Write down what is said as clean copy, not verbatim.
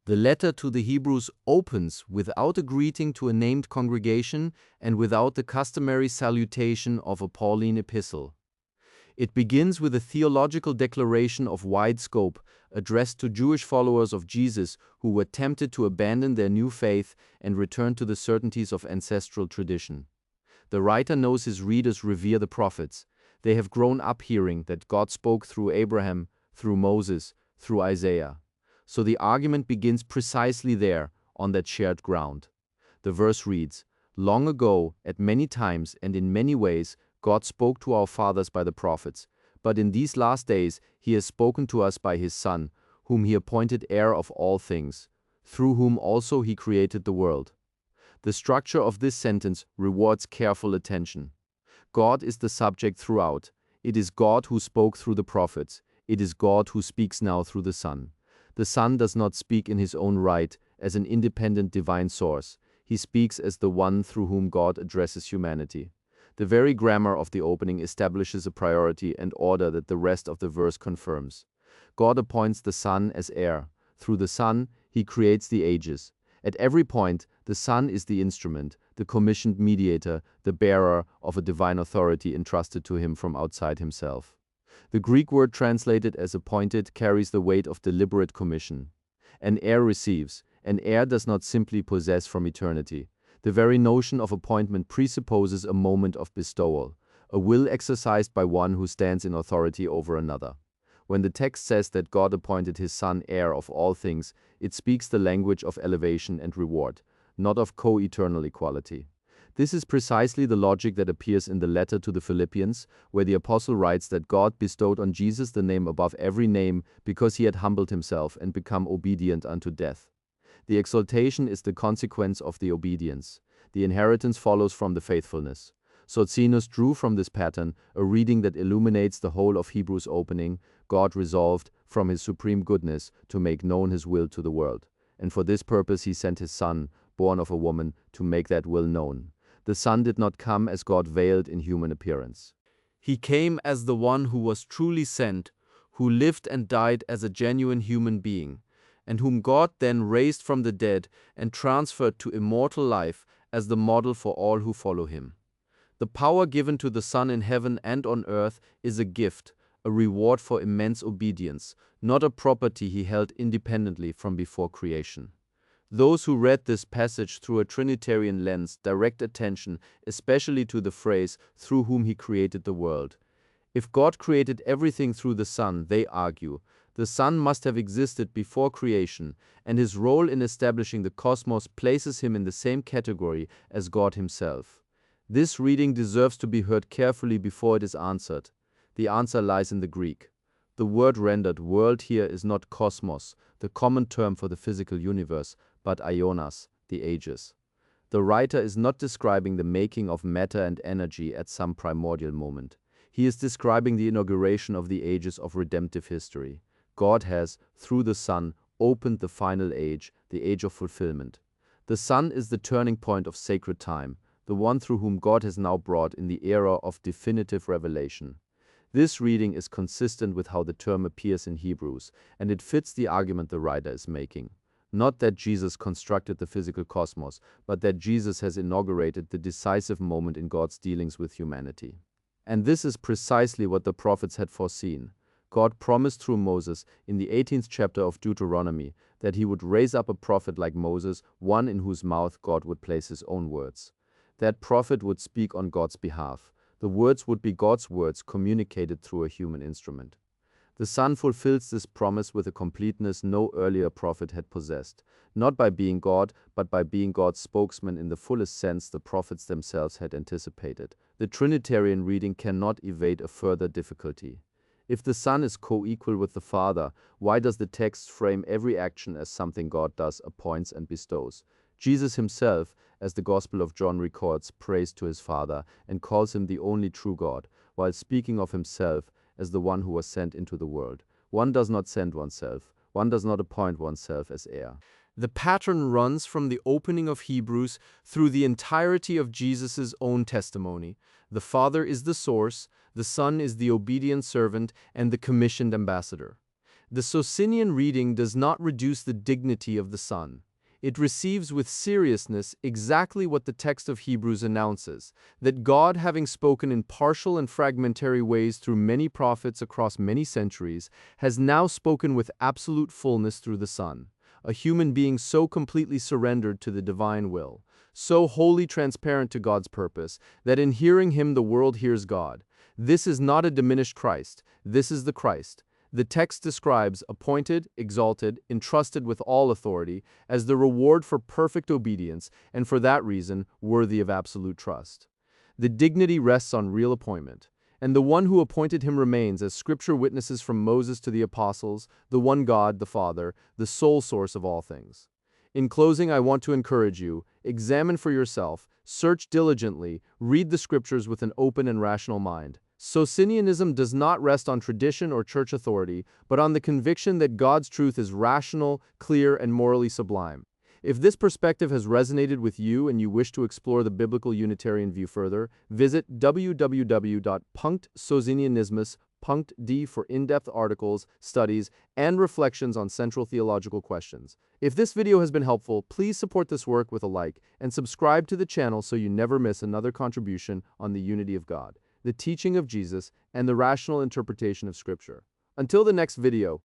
The letter to the Hebrews opens without a greeting to a named congregation and without the customary salutation of a Pauline epistle. It begins with a theological declaration of wide scope, addressed to Jewish followers of Jesus who were tempted to abandon their new faith and return to the certainties of ancestral tradition. The writer knows his readers revere the prophets. They have grown up hearing that God spoke through Abraham, through Moses, through Isaiah. So the argument begins precisely there, on that shared ground. The verse reads, "Long ago, at many times and in many ways, God spoke to our fathers by the prophets, but in these last days he has spoken to us by his Son, whom he appointed heir of all things, through whom also he created the world." The structure of this sentence rewards careful attention. God is the subject throughout. It is God who spoke through the prophets. It is God who speaks now through the Son. The Son does not speak in his own right as an independent divine source. He speaks as the one through whom God addresses humanity. The very grammar of the opening establishes a priority and order that the rest of the verse confirms. God appoints the Son as heir. Through the Son, he creates the ages. At every point, the Son is the instrument, the commissioned mediator, the bearer of a divine authority entrusted to him from outside himself. The Greek word translated as appointed carries the weight of deliberate commission. An heir receives. An heir does not simply possess from eternity. The very notion of appointment presupposes a moment of bestowal, a will exercised by one who stands in authority over another. When the text says that God appointed his Son heir of all things, it speaks the language of elevation and reward, not of co-eternal equality. This is precisely the logic that appears in the letter to the Philippians, where the apostle writes that God bestowed on Jesus the name above every name because he had humbled himself and become obedient unto death. The exaltation is the consequence of the obedience. The inheritance follows from the faithfulness. Socinian drew from this pattern a reading that illuminates the whole of Hebrews' opening. God resolved, from his supreme goodness, to make known his will to the world. And for this purpose he sent his Son, born of a woman, to make that will known. The Son did not come as God veiled in human appearance. He came as the one who was truly sent, who lived and died as a genuine human being, and whom God then raised from the dead and transferred to immortal life as the model for all who follow him. The power given to the Son in heaven and on earth is a gift, a reward for immense obedience, not a property he held independently from before creation. Those who read this passage through a Trinitarian lens direct attention especially to the phrase, "through whom he created the world." If God created everything through the Son, they argue, the Son must have existed before creation, and his role in establishing the cosmos places him in the same category as God himself. This reading deserves to be heard carefully before it is answered. The answer lies in the Greek. The word rendered world here is not cosmos, the common term for the physical universe, but ionas, the ages. The writer is not describing the making of matter and energy at some primordial moment. He is describing the inauguration of the ages of redemptive history. God has, through the Son, opened the final age, the age of fulfillment. The Son is the turning point of sacred time, the one through whom God has now brought in the era of definitive revelation. This reading is consistent with how the term appears in Hebrews, and it fits the argument the writer is making. Not that Jesus constructed the physical cosmos, but that Jesus has inaugurated the decisive moment in God's dealings with humanity. And this is precisely what the prophets had foreseen. God promised through Moses in the 18th chapter of Deuteronomy that he would raise up a prophet like Moses, one in whose mouth God would place his own words. That prophet would speak on God's behalf. The words would be God's words communicated through a human instrument. The Son fulfills this promise with a completeness no earlier prophet had possessed, not by being God, but by being God's spokesman in the fullest sense the prophets themselves had anticipated. The Trinitarian reading cannot evade a further difficulty. If the Son is co-equal with the Father, why does the text frame every action as something God does, appoints, and bestows? Jesus himself, as the Gospel of John records, prays to his Father and calls him the only true God, while speaking of himself as the one who was sent into the world. One does not send oneself. One does not appoint oneself as heir. The pattern runs from the opening of Hebrews through the entirety of Jesus' own testimony. The Father is the source, the Son is the obedient servant, and the commissioned ambassador. The Socinian reading does not reduce the dignity of the Son. It receives with seriousness exactly what the text of Hebrews announces, that God, having spoken in partial and fragmentary ways through many prophets across many centuries, has now spoken with absolute fullness through the Son, a human being so completely surrendered to the divine will, so wholly transparent to God's purpose, that in hearing him the world hears God. This is not a diminished Christ, this is the Christ. The text describes appointed, exalted, entrusted with all authority, as the reward for perfect obedience, and for that reason, worthy of absolute trust. The dignity rests on real appointment, and the one who appointed him remains, as Scripture witnesses from Moses to the apostles, the one God, the Father, the sole source of all things. In closing, I want to encourage you, examine for yourself, search diligently, read the Scriptures with an open and rational mind. Socinianism does not rest on tradition or church authority, but on the conviction that God's truth is rational, clear, and morally sublime. If this perspective has resonated with you and you wish to explore the biblical Unitarian view further, visit www.socinianismus.d for in-depth articles, studies, and reflections on central theological questions. If this video has been helpful, please support this work with a like and subscribe to the channel so you never miss another contribution on the unity of God, the teaching of Jesus, and the rational interpretation of Scripture. Until the next video,